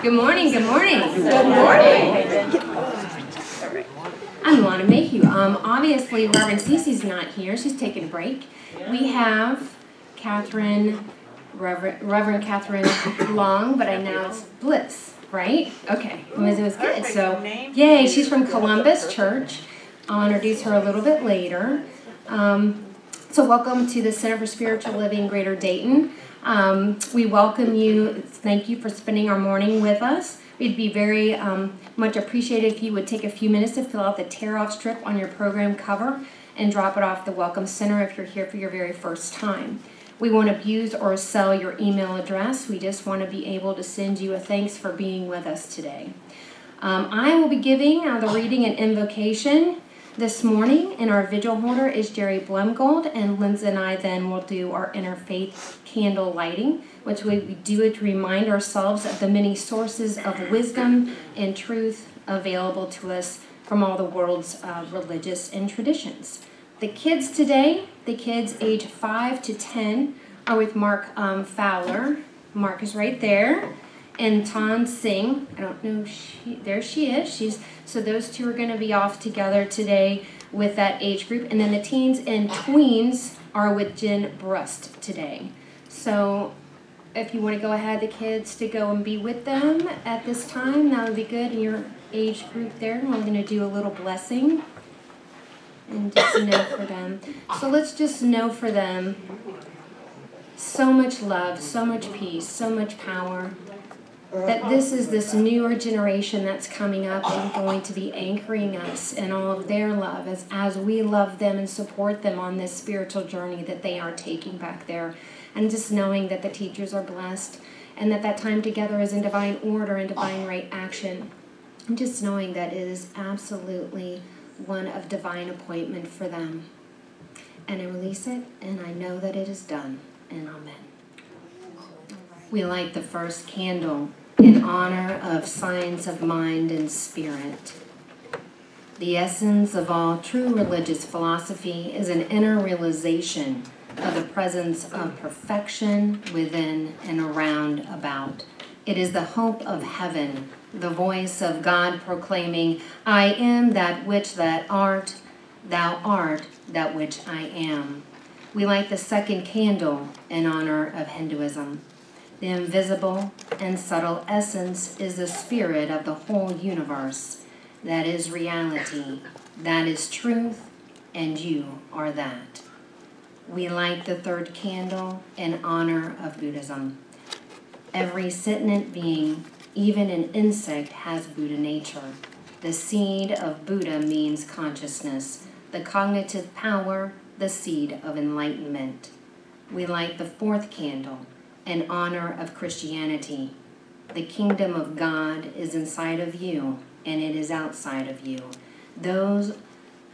Good morning, good morning. Good morning. I want to make you. Obviously, Reverend Cece's not here. She's taking a break. We have Reverend Catherine Long, but I announced Bliss, right? Okay, it was good. So, yay, she's from Columbus Church. I'll introduce her a little bit later. So welcome to the Center for Spiritual Living Greater Dayton. We welcome you. Thank you for spending our morning with us. We'd be very much appreciated if you would take a few minutes to fill out the tear-off strip on your program cover and drop it off the Welcome Center if you're here for your very first time. We won't abuse or sell your email address. We just want to be able to send you a thanks for being with us today. I will be giving the reading and invocation this morning, and our vigil holder is Jerry Blumgold, and Lindsay and I then will do our interfaith candle lighting, which we do it to remind ourselves of the many sources of wisdom and truth available to us from all the world's religious and traditions. The kids today, the kids age 5 to 10, are with Mark Fowler. Mark is right there. And Tan Singh, I don't know, there she is. So those two are going to be off together today with that age group. And then the teens and tweens are with Jen Brust today. So if you want to go ahead, the kids, to go and be with them at this time, that would be good in your age group there. We're going to do a little blessing and just know for them. So let's just know for them so much love, so much peace, so much power. That this is this newer generation that's coming up and going to be anchoring us in all of their love as we love them and support them on this spiritual journey that they are taking back there. And just knowing that the teachers are blessed and that time together is in divine order and divine right action. And just knowing that it is absolutely one of divine appointment for them. And I release it, and I know that it is done. And amen. We light the first candle in honor of signs of mind and spirit. The essence of all true religious philosophy is an inner realization of the presence of perfection within and around about. It is the hope of heaven, the voice of God proclaiming, I am that which thou art, thou art that which I am. We light the second candle in honor of Hinduism. The invisible and subtle essence is the spirit of the whole universe. That is reality. That is truth, and you are that. We light the third candle in honor of Buddhism. Every sentient being, even an insect, has Buddha nature. The seed of Buddha means consciousness, the cognitive power, the seed of enlightenment. We light the fourth candle in honor of Christianity. The kingdom of God is inside of you, and it is outside of you. Those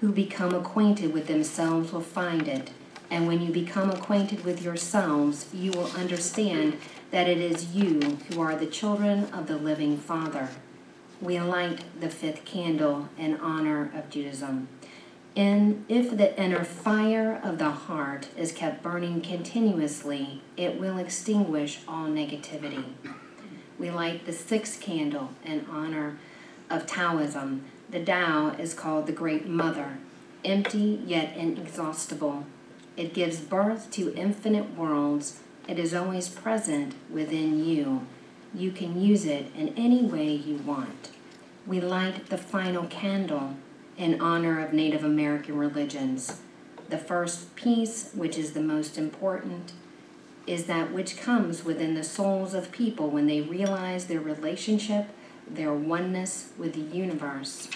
who become acquainted with themselves will find it, and when you become acquainted with yourselves, you will understand that it is you who are the children of the living Father. We light the fifth candle in honor of Judaism. And if the inner fire of the heart is kept burning continuously, it will extinguish all negativity. We light the sixth candle in honor of Taoism. The Tao is called the Great Mother, empty yet inexhaustible. It gives birth to infinite worlds. It is always present within you. You can use it in any way you want. We light the final candle in honor of Native American religions. The first piece, which is the most important, is that which comes within the souls of people when they realize their relationship, their oneness with the universe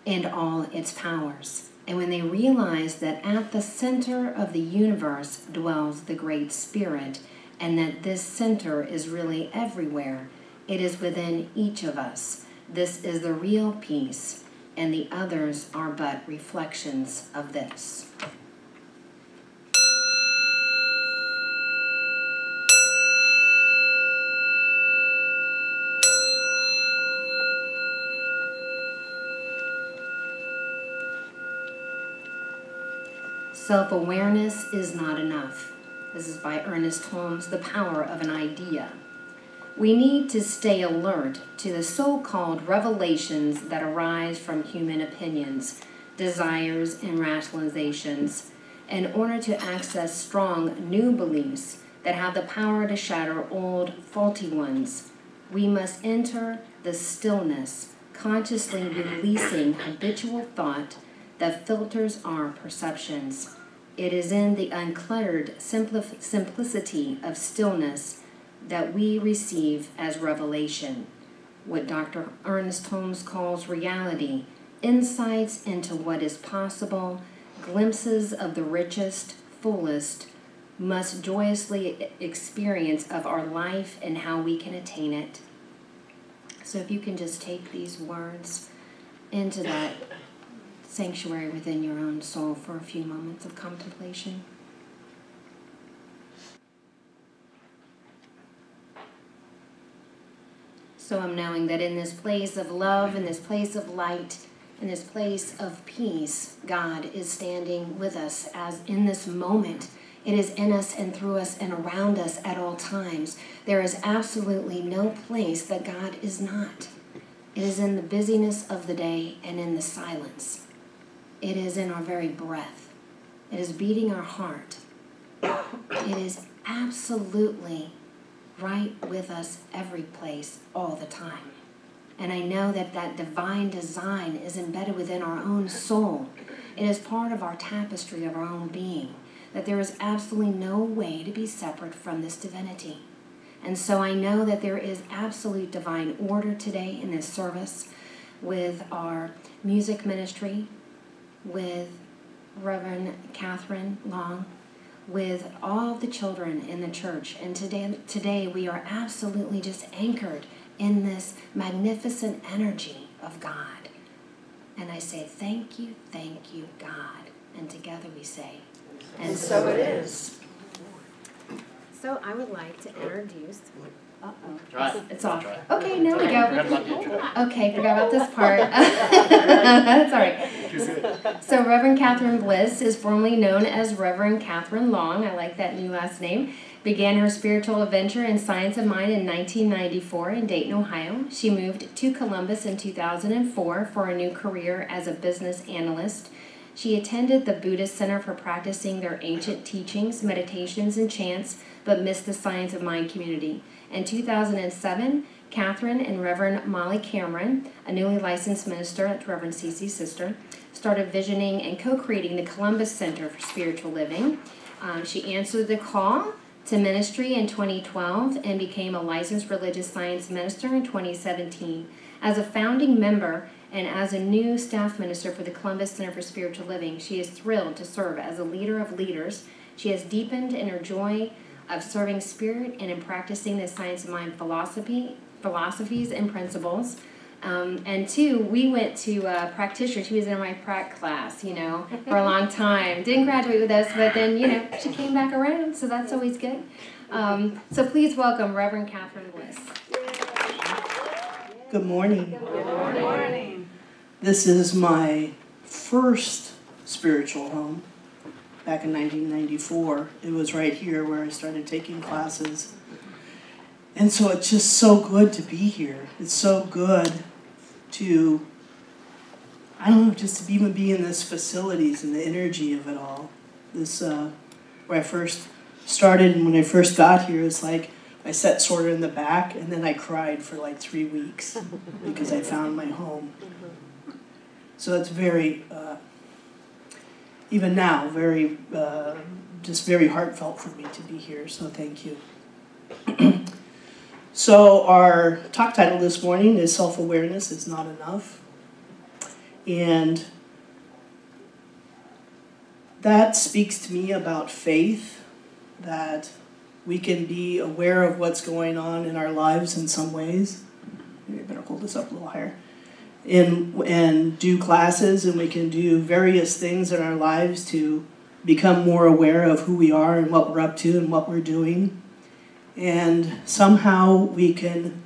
and all its powers. And when they realize that at the center of the universe dwells the Great Spirit, and that this center is really everywhere, it is within each of us. This is the real peace, and the others are but reflections of this. Self-awareness is not enough. This is by Ernest Holmes, The Power of an Idea. We need to stay alert to the so-called revelations that arise from human opinions, desires, and rationalizations in order to access strong new beliefs that have the power to shatter old, faulty ones. We must enter the stillness, consciously releasing habitual thought that filters our perceptions. It is in the uncluttered simplicity of stillness that we receive as revelation, what Dr. Ernest Holmes calls reality, insights into what is possible, glimpses of the richest, fullest, most joyously experience of our life and how we can attain it. So if you can just take these words into that sanctuary within your own soul for a few moments of contemplation. So I'm knowing that in this place of love, in this place of light, in this place of peace, God is standing with us as in this moment. It is in us and through us and around us at all times. There is absolutely no place that God is not. It is in the busyness of the day and in the silence. It is in our very breath. It is beating our heart. It is absolutely right with us every place, all the time. And I know that that divine design is embedded within our own soul. It is part of our tapestry of our own being, that there is absolutely no way to be separate from this divinity. And so I know that there is absolute divine order today in this service with our music ministry, with Reverend Catherine Long, with all of the children in the church. And today we are absolutely just anchored in this magnificent energy of God. And I say, thank you, God. And together we say, and so it is. So I would like to introduce... Right. It's off. Okay, now we go. Okay, forgot about this part. That's all right. So Reverend Catherine Bliss is formerly known as Reverend Catherine Long. I like that new last name. Began her spiritual adventure in Science of Mind in 1994 in Dayton, Ohio. She moved to Columbus in 2004 for a new career as a business analyst. She attended the Buddhist Center for practicing their ancient teachings, meditations, and chants, but missed the Science of Mind community. In 2007, Catherine and Reverend Molly Cameron, a newly licensed minister, that's Reverend Cece's sister, started visioning and co-creating the Columbus Center for Spiritual Living. She answered the call to ministry in 2012 and became a licensed religious science minister in 2017. As a founding member and as a new staff minister for the Columbus Center for Spiritual Living, she is thrilled to serve as a leader of leaders. She has deepened in her joy of serving spirit and in practicing the Science of Mind philosophies and principles. And two, we went to practitioner. She was in my prac class, for a long time. Didn't graduate with us, but then, she came back around, so that's always good. So please welcome Reverend Catherine Bliss. Good morning. Good morning. This is my first spiritual home. Back in 1994, it was right here where I started taking classes. And so it's just so good to be here. It's so good to, just to even be in this facilities and the energy of it all. This, where I first started and when I first got here, it's like I sat sort of in the back and then I cried for like 3 weeks because I found my home. So it's very, even now, very, just very heartfelt for me to be here, so thank you. So our talk title this morning is Self-Awareness is Not Enough. And that speaks to me about faith, that we can be aware of what's going on in our lives in some ways. Maybe I better hold this up a little higher. And do classes, and we can do various things in our lives to become more aware of who we are and what we're up to and what we're doing. And somehow we can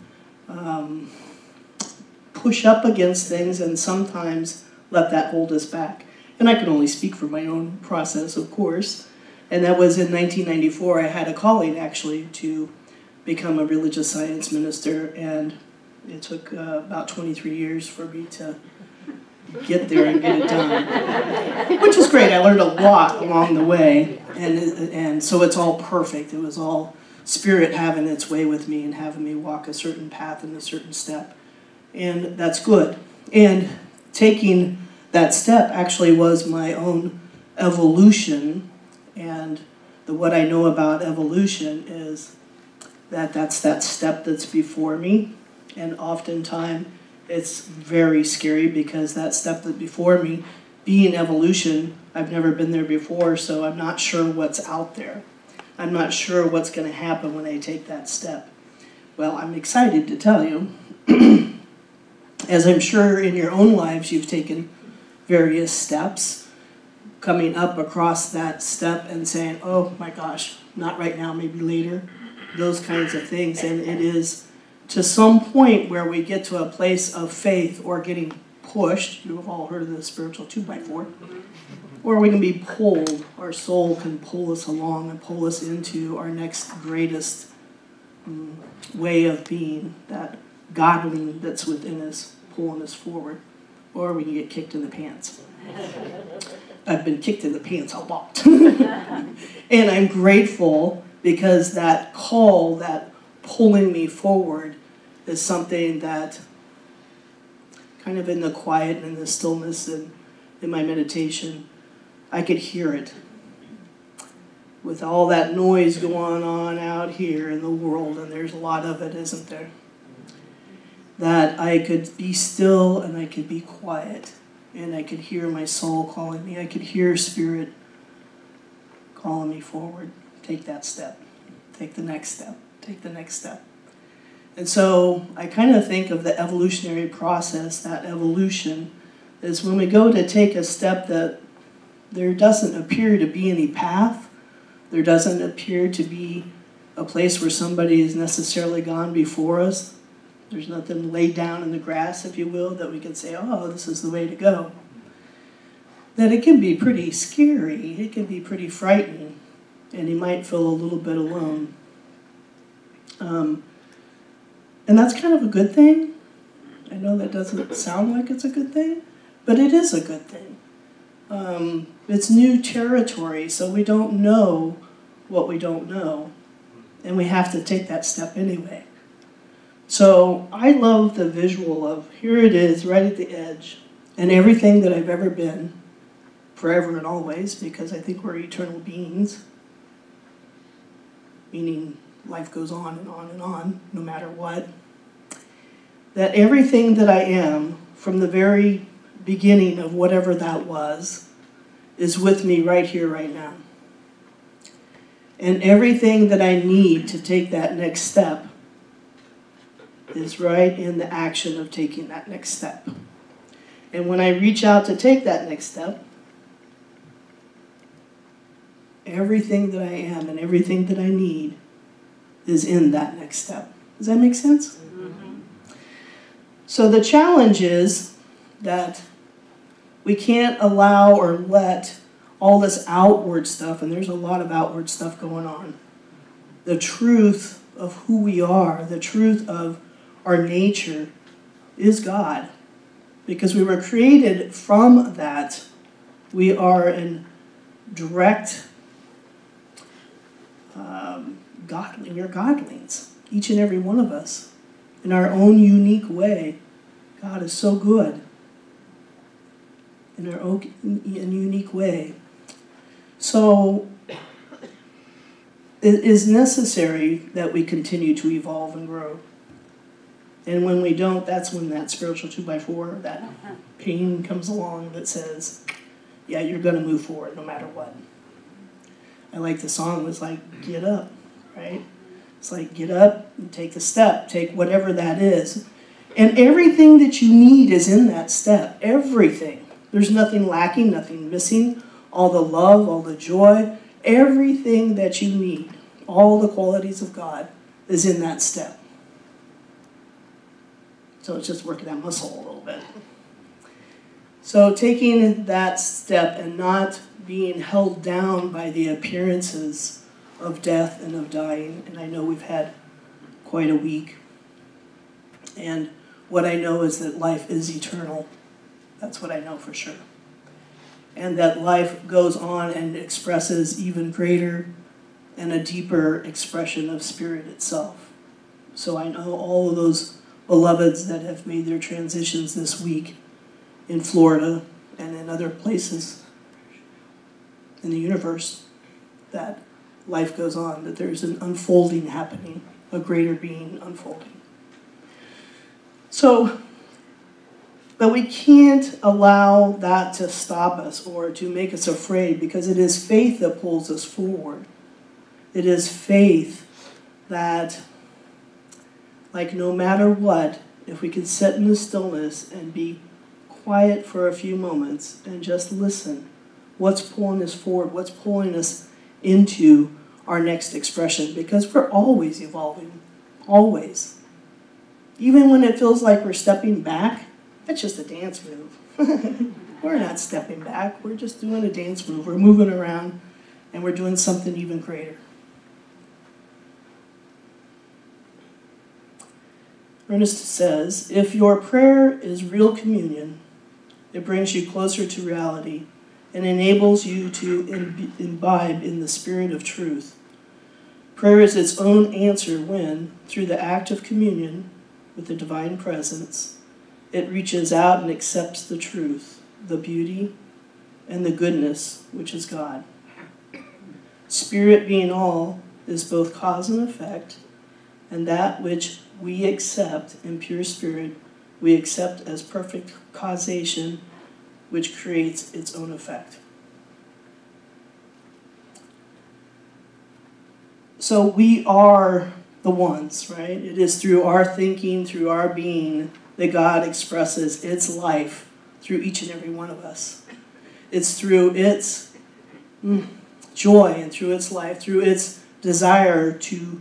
push up against things and sometimes let that hold us back. And I can only speak for my own process, of course. And that was in 1994. I had a calling, actually, to become a religious science minister, and it took about 23 years for me to get there and get it done, which is great. I learned a lot along the way, and so it's all perfect. It was all Spirit having its way with me and having me walk a certain path and a certain step, and that's good. And taking that step actually was my own evolution, and what I know about evolution is that that's that step that's before me, and oftentimes it's very scary because that step that's before me, being evolution, I've never been there before, so I'm not sure what's out there. I'm not sure what's going to happen when I take that step. Well, I'm excited to tell you, as I'm sure in your own lives you've taken various steps, coming up across that step and saying, oh my gosh, not right now, maybe later, those kinds of things. And it is to some point where we get to a place of faith or getting pushed. You've all heard of the spiritual 2x4. Or we can be pulled. Our soul can pull us along and pull us into our next greatest way of being, that godling that's within us, pulling us forward. Or we can get kicked in the pants. I've been kicked in the pants a lot. And I'm grateful because that call, that pulling me forward, is something that kind of in the quiet and in the stillness and in my meditation, I could hear it. With all that noise going on out here in the world, and there's a lot of it, isn't there? That I could be still and I could be quiet, and I could hear my soul calling me. I could hear Spirit calling me forward. Take that step. Take the next step. Take the next step. And so I kind of think of the evolutionary process, that evolution, is when we go to take a step that there doesn't appear to be any path, there doesn't appear to be a place where somebody has necessarily gone before us. There's nothing laid down in the grass, if you will, that we can say, oh, this is the way to go. That it can be pretty scary, it can be pretty frightening, and you might feel a little bit alone. And that's kind of a good thing. I know that doesn't sound like it's a good thing, but it is a good thing. It's new territory, so we don't know what we don't know, and we have to take that step anyway. So I love the visual of, here it is, right at the edge, and everything that I've ever been, forever and always, because I think we're eternal beings, meaning life goes on and on and on, no matter what, that everything that I am, from the very beginning of whatever that was, is with me right here, right now. And everything that I need to take that next step is right in the action of taking that next step. And when I reach out to take that next step, everything that I am and everything that I need is in that next step. Does that make sense? Mm-hmm. So the challenge is that we can't allow or let all this outward stuff, and there's a lot of outward stuff going on, the truth of who we are, the truth of our nature is God. Because we were created from that. We are in direct we're godlings, each and every one of us, in our own unique way. God is so good in our own unique way. So it is necessary that we continue to evolve and grow. And when we don't, that's when that spiritual 2x4, that pain comes along that says, yeah, you're going to move forward no matter what. I like the song, it's like, get up, right? It's like, get up and take the step, take whatever that is. And everything that you need is in that step, everything. There's nothing lacking, nothing missing. All the love, all the joy, everything that you need, all the qualities of God is in that step. So it's just working that muscle a little bit. So taking that step and not being held down by the appearances of death and of dying. And I know we've had quite a week. And what I know is that life is eternal. That's what I know for sure. And that life goes on and expresses even greater and a deeper expression of spirit itself. So I know all of those beloveds that have made their transitions this week in Florida and in other places in the universe, that life goes on, that there's an unfolding happening, a greater being unfolding. So, but we can't allow that to stop us or to make us afraid, because it is faith that pulls us forward. It is faith that, like, no matter what, if we can sit in the stillness and be quiet for a few moments and just listen, what's pulling us forward, what's pulling us into our next expression, because we're always evolving, always. Even when it feels like we're stepping back, that's just a dance move. We're not stepping back, we're just doing a dance move. We're moving around and we're doing something even greater. Ernest says, if your prayer is real communion, it brings you closer to reality and enables you to imbibe in the spirit of truth. Prayer is its own answer when, through the act of communion with the divine presence, it reaches out and accepts the truth, the beauty, and the goodness, which is God. Spirit being all is both cause and effect, and that which we accept in pure spirit, we accept as perfect causation, which creates its own effect. So we are the ones, right? It is through our thinking, through our being, that God expresses its life through each and every one of us. It's through its joy and through its life, through its desire to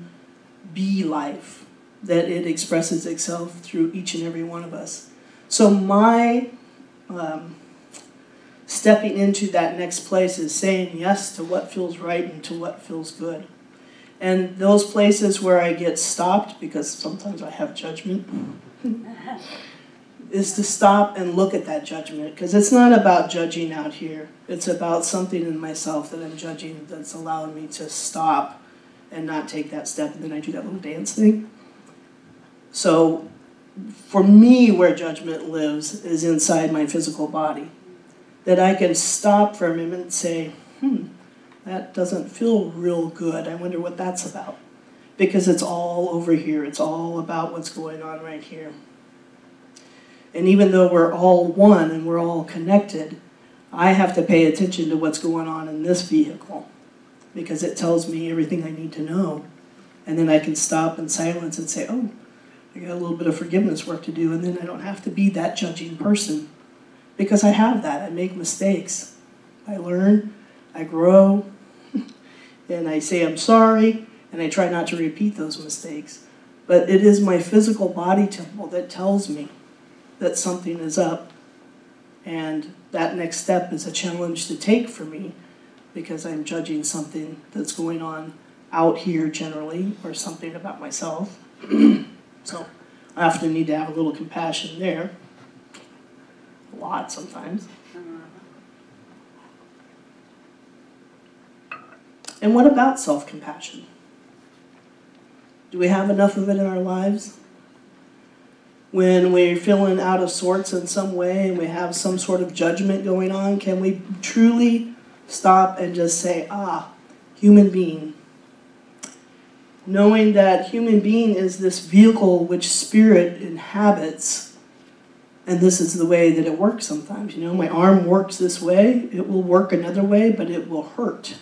be life, that it expresses itself through each and every one of us. So my stepping into that next place is saying yes to what feels right and to what feels good. And those places where I get stopped, because sometimes I have judgment, is to stop and look at that judgment. Because it's not about judging out here. It's about something in myself that I'm judging that's allowing me to stop and not take that step. And then I do that little dance thing. So for me, where judgment lives is inside my physical body. That I can stop for a minute and say, that doesn't feel real good. I wonder what that's about. Because it's all over here. It's all about what's going on right here. And even though we're all one and we're all connected, I have to pay attention to what's going on in this vehicle, because it tells me everything I need to know. And then I can stop in silence and say, oh, I got a little bit of forgiveness work to do, and then I don't have to be that judging person. Because I have that. I make mistakes. I learn, I grow, and I say I'm sorry, and I try not to repeat those mistakes. But it is my physical body temple that tells me that something is up, and that next step is a challenge to take for me, because I'm judging something that's going on out here generally, or something about myself. So I often need to have a little compassion there. A lot sometimes. And what about self-compassion? Do we have enough of it in our lives? When we're feeling out of sorts in some way and we have some sort of judgment going on, can we truly stop and just say, human being? Knowing that human being is this vehicle which spirit inhabits, and this is the way that it works sometimes. You know, my arm works this way, it will work another way, but it will hurt.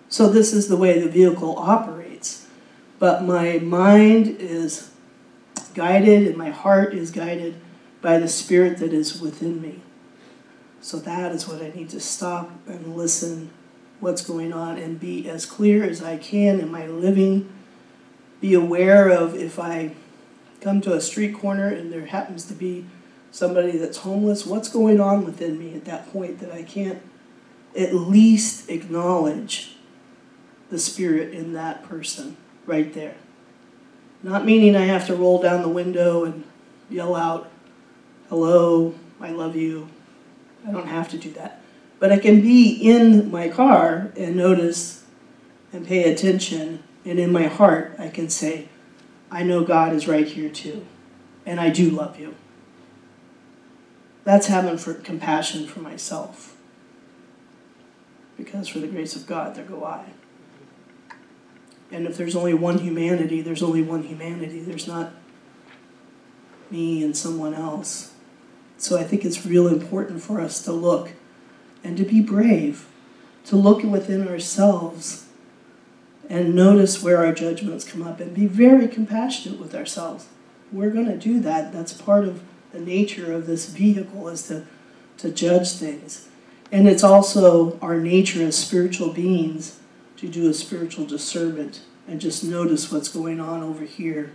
So this is the way the vehicle operates. But my mind is guided and my heart is guided by the spirit that is within me. So that is what I need to stop and listen what's going on and be as clear as I can in my living. Be aware of if I come to a street corner and there happens to be somebody that's homeless, what's going on within me at that point that I can't at least acknowledge the spirit in that person right there. Not meaning I have to roll down the window and yell out, hello, I love you. I don't have to do that. But I can be in my car and notice and pay attention, and in my heart I can say, I know God is right here too, and I do love you. That's having compassion for myself. Because for the grace of God, there go I. And if there's only one humanity, there's only one humanity. There's not me and someone else. So I think it's real important for us to look and to be brave, to look within ourselves and notice where our judgments come up and be very compassionate with ourselves. We're going to do that. That's part of the nature of this vehicle, is to judge things. And it's also our nature as spiritual beings to do a spiritual discernment and just notice what's going on over here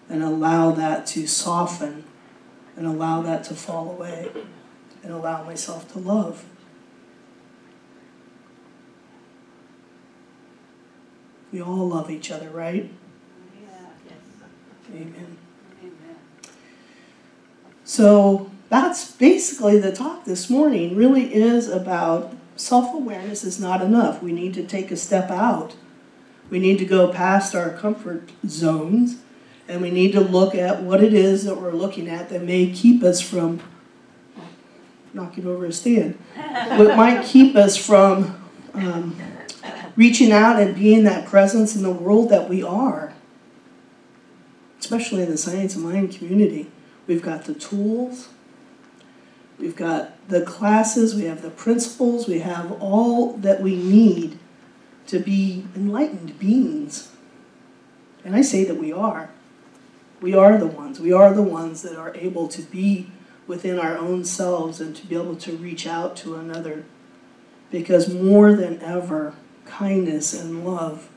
and allow that to soften and allow that to fall away and allow myself to love. We all love each other, right? Amen. So that's basically the talk this morning. Really is about self-awareness is not enough. We need to take a step out. We need to go past our comfort zones, and we need to look at what it is that we're looking at that may keep us from knocking over a stand. What might keep us from reaching out and being that presence in the world that we are, especially in the Science of Mind community. We've got the tools, we've got the classes, we have the principles, we have all that we need to be enlightened beings. And I say that we are. We are the ones. We are the ones that are able to be within our own selves and to be able to reach out to another. Because more than ever, kindness and love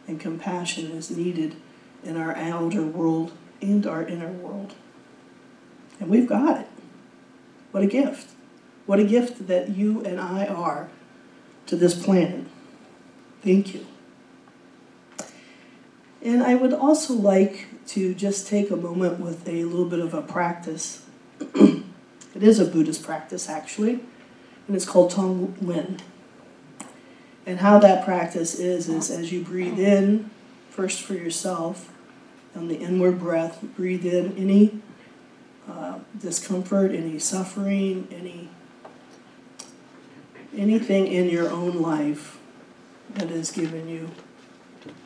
and compassion is needed in our outer world and our inner world. And we've got it. What a gift. What a gift that you and I are to this planet. Thank you. And I would also like to just take a moment with a little bit of a practice. It is a Buddhist practice, actually, and it's called Tong Wen. And how that practice is as you breathe in, first for yourself, on the inward breath, breathe in any discomfort, any suffering, anything in your own life that has given you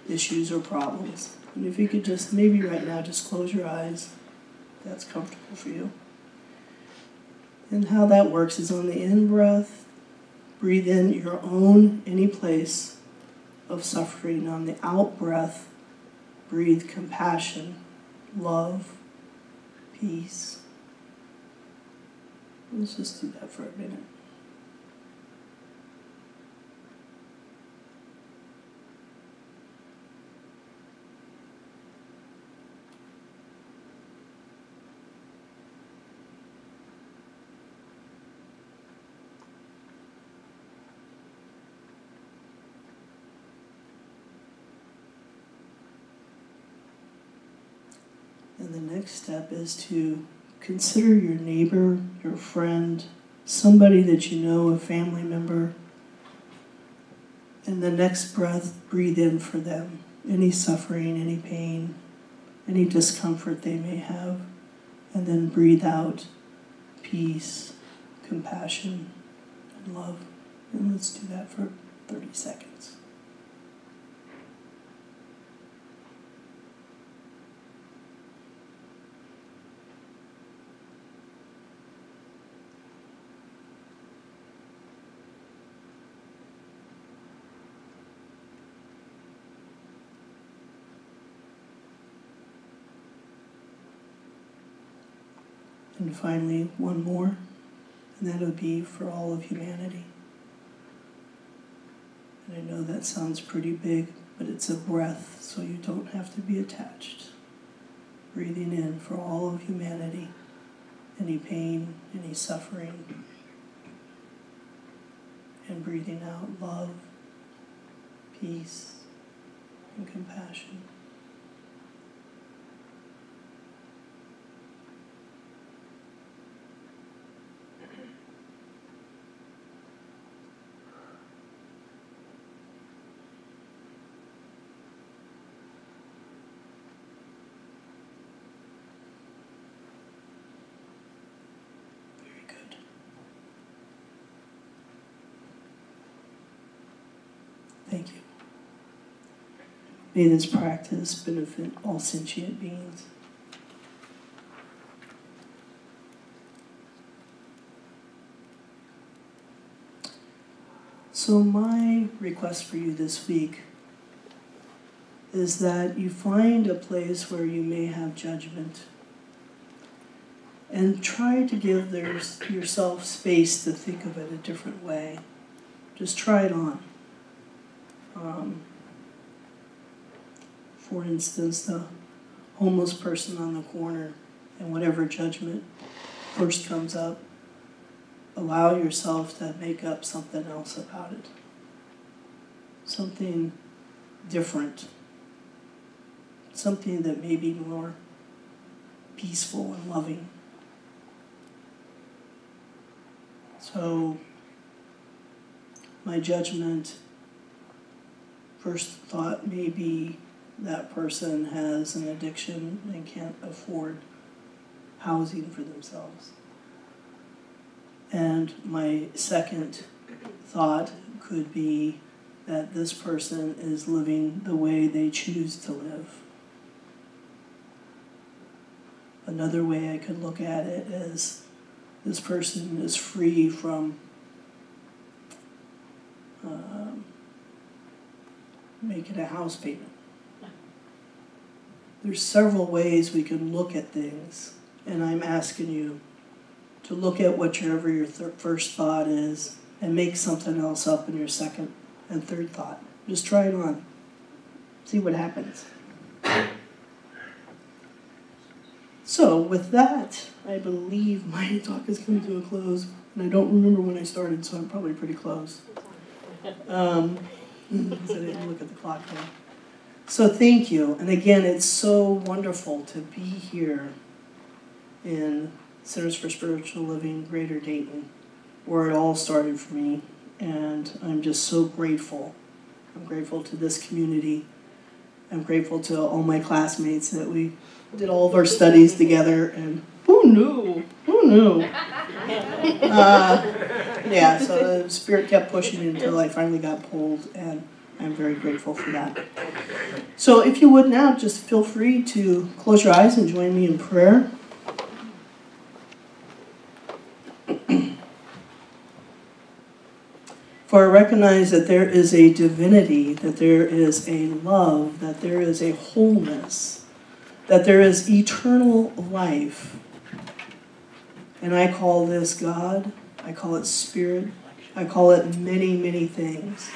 issues or problems. And if you could just, maybe right now, just close your eyes, if that's comfortable for you. And how that works is on the in-breath, breathe in your own, any place of suffering. On the out-breath, breathe compassion, love, peace. Let's just do that for a minute. And the next step is to consider your neighbor, your friend, somebody that you know, a family member. And the next breath, breathe in for them. Any suffering, any pain, any discomfort they may have. And then breathe out peace, compassion, and love. And let's do that for 30 seconds. And finally, one more, and that'll be for all of humanity. And I know that sounds pretty big, but it's a breath, so you don't have to be attached. Breathing in for all of humanity, any pain, any suffering, and breathing out love, peace, and compassion. Thank you. May this practice benefit all sentient beings. So my request for you this week is that you find a place where you may have judgment and try to give yourself space to think of it a different way. Just try it on. For instance, the homeless person on the corner, and whatever judgment first comes up, allow yourself to make up something else about it. Something different. Something that may be more peaceful and loving. So, my judgment, first thought may be that person has an addiction and can't afford housing for themselves. And my second thought could be that this person is living the way they choose to live. Another way I could look at it is this person is free from making a house payment. There's several ways we can look at things, and I'm asking you to look at whichever your first thought is and make something else up in your second and third thought. Just try it on. See what happens. So with that, I believe my talk is coming to a close, and I don't remember when I started, so I'm probably pretty close. Because I didn't look at the clock there. So thank you. And again, it's so wonderful to be here in Centers for Spiritual Living, Greater Dayton, where it all started for me. And I'm just so grateful. I'm grateful to this community. I'm grateful to all my classmates that we did all of our studies together. And who knew? Who knew? Yeah, so the Spirit kept pushing until I finally got pulled, and I'm very grateful for that. So if you would now, just feel free to close your eyes and join me in prayer. For I recognize that there is a divinity, that there is a love, that there is a wholeness, that there is eternal life. And I call this God, I call it Spirit, I call it many, many things.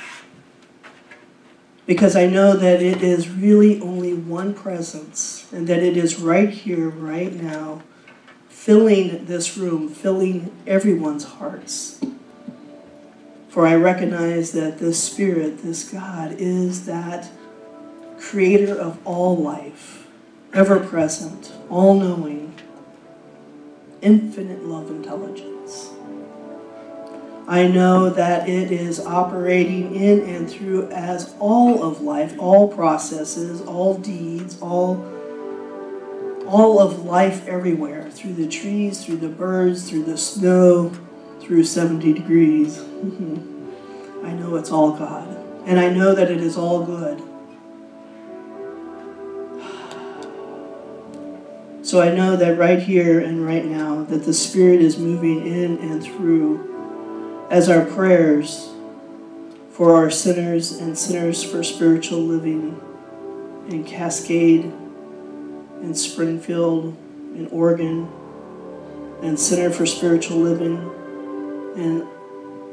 Because I know that it is really only one presence, and that it is right here, right now, filling this room, filling everyone's hearts. For I recognize that this Spirit, this God, is that creator of all life, ever-present, all-knowing, infinite love intelligence. I know that it is operating in and through as all of life, all processes, all deeds, all of life everywhere, through the trees, through the birds, through the snow, through 70 degrees. I know it's all God. And I know that it is all good. So I know that right here and right now, that the Spirit is moving in and through as our prayers for our sinners and Centers for Spiritual Living in Cascade, in Springfield, in Oregon, and Center for Spiritual Living in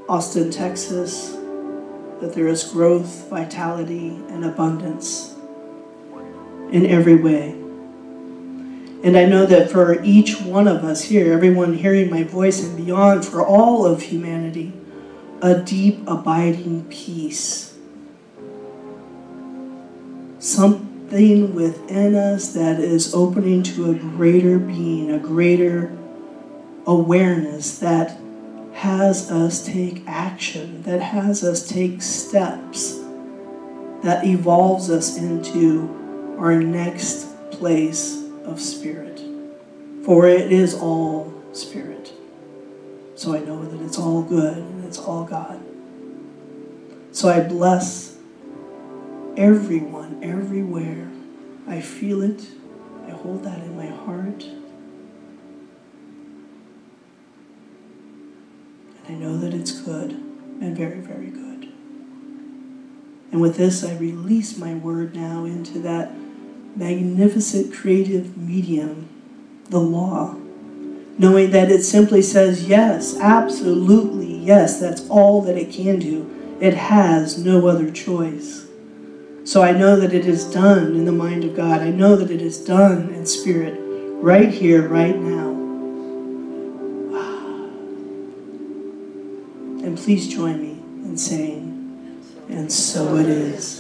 Austin, Texas, that there is growth, vitality, and abundance in every way. And I know that for each one of us here, everyone hearing my voice and beyond, for all of humanity, a deep, abiding peace. Something within us that is opening to a greater being, a greater awareness that has us take action, that has us take steps, that evolves us into our next place of Spirit. For it is all Spirit. So I know that it's all good and it's all God. So I bless everyone, everywhere. I feel it. I hold that in my heart. And I know that it's good and very, very good. And with this, I release my word now into that magnificent creative medium, the law, knowing that it simply says yes, absolutely yes, that's all that it can do. It has no other choice. So I know that it is done in the mind of God. I know that it is done in spirit, right here, right now. And please join me in saying, and so it is.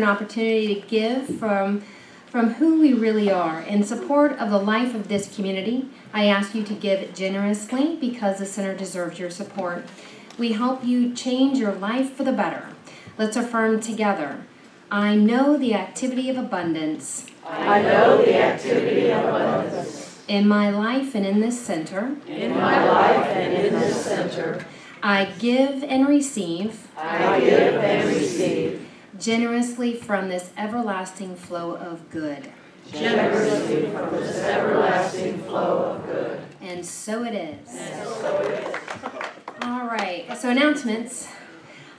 Opportunity to give from who we really are. In support of the life of this community, I ask you to give generously because the center deserves your support. We help you change your life for the better. Let's affirm together. I know the activity of abundance. I know the activity of abundance. In my life and in this center. In my life and in this center. I give and receive. I give and receive. Generously from this everlasting flow of good. generously from this everlasting flow of good. And so it is. And so it is. All right, so announcements.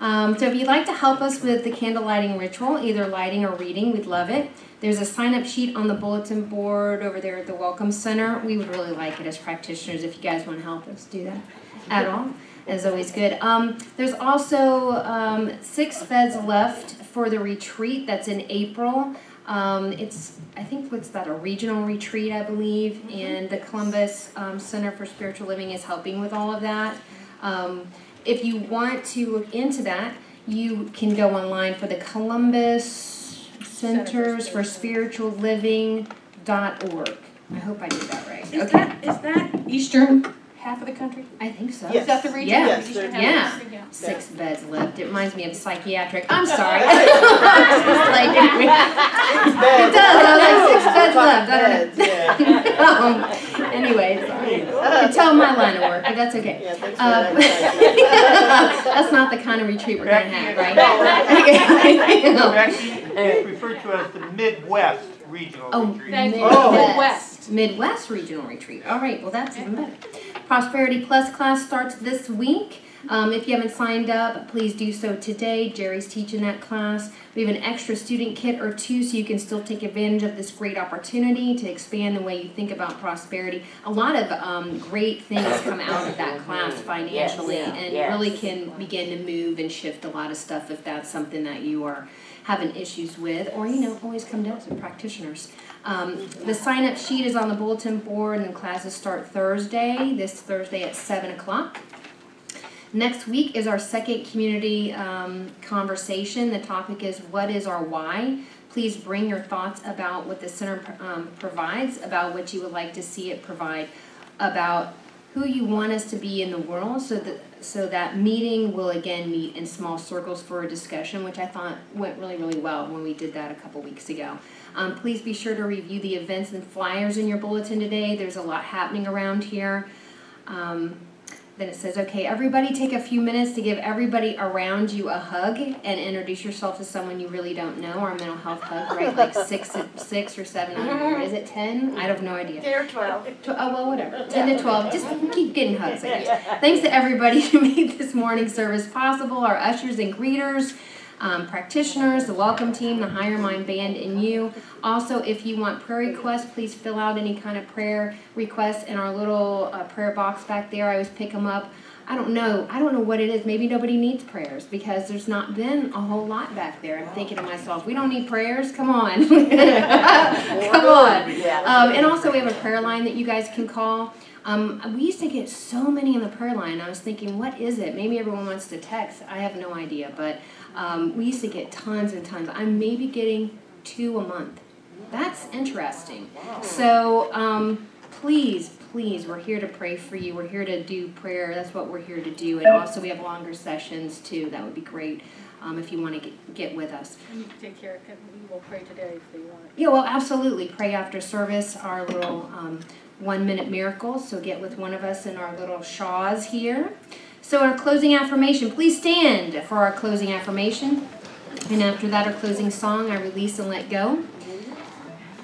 So if you'd like to help us with the candle lighting ritual, either lighting or reading, we'd love it. There's a sign-up sheet on the bulletin board over there at the Welcome Center. We would really like it as practitioners if you guys want to help us do that at all. It's always good. There's also 6 beds left for the retreat that's in April. I think what's that, a regional retreat, I believe, and the Columbus Center for Spiritual Living is helping with all of that. If you want to look into that, you can go online for the Columbus Centers for Spiritual Living.org. I hope I did that right. Is that eastern half of the country? I think so. Is that the region? Yes. Eastern half Yeah. of the country? 6 beds left. It reminds me of psychiatric. I'm sorry. It's like, it does. I was like 6 beds left. I don't know. Anyway, sorry. You tell my line of work, but that's okay. That's not the kind of retreat we're going to have, right? It's referred to as the Midwest Regional Retreat. Midwest. Midwest Regional Retreat. All right, well, that's even better. Prosperity Plus class starts this week. If you haven't signed up, please do so today. Jerry's teaching that class. We have an extra student kit or 2 so you can still take advantage of this great opportunity to expand the way you think about prosperity. A lot of great things come out of that class financially and really can begin to move and shift a lot of stuff if that's something that you are having issues with, or, always come to us as practitioners. The sign-up sheet is on the bulletin board, and the classes start this Thursday at 7 o'clock. Next week is our second community conversation. The topic is, what is our why? Please bring your thoughts about what the center provides, about what you would like to see it provide, about who you want us to be in the world, so that meeting will again meet in small circles for a discussion, which I thought went really, really well when we did that a couple weeks ago. Please be sure to review the events and flyers in your bulletin today. There's a lot happening around here. Then it says, okay, everybody take a few minutes to give everybody around you a hug and introduce yourself to someone you really don't know, or a mental health hug, right? Like 6 or 7, I don't know. Is it 10? I have no idea. 10 or 12. Oh, well, whatever. 10 to 12. Just keep getting hugs, I guess. Thanks to everybody who made this morning service possible, our ushers and greeters, practitioners, the welcome team, the Higher Mind Band, and you. Also, if you want prayer requests, please fill out any kind of prayer requests in our little prayer box back there. I always pick them up. I don't know what it is. Maybe nobody needs prayers because there's not been a whole lot back there. I'm thinking to myself, we don't need prayers? Come on. Come on. And also, we have a prayer line that you guys can call. We used to get so many on the prayer line. I was thinking, what is it? Maybe everyone wants to text. I have no idea, but we used to get tons and tons. I'm maybe getting 2 a month. That's interesting. So please, we're here to pray for you. We're here to do prayer. That's what we're here to do. And also we have longer sessions too. That would be great if you want to get with us. You can take care of it. We will pray today if you want. Yeah, well, absolutely. Pray after service, our little 1-minute miracle. So get with one of us in our little shawls here. So our closing affirmation. Please stand for our closing affirmation. And after that, our closing song, I release and let go.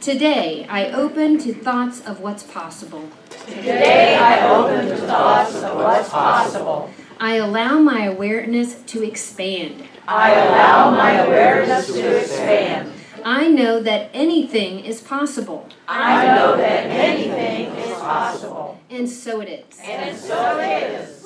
Today, I open to thoughts of what's possible. Today I open to thoughts of what's possible. I allow my awareness to expand. I allow my awareness to expand. I know that anything is possible. I know that anything is possible. And so it is. And so it is.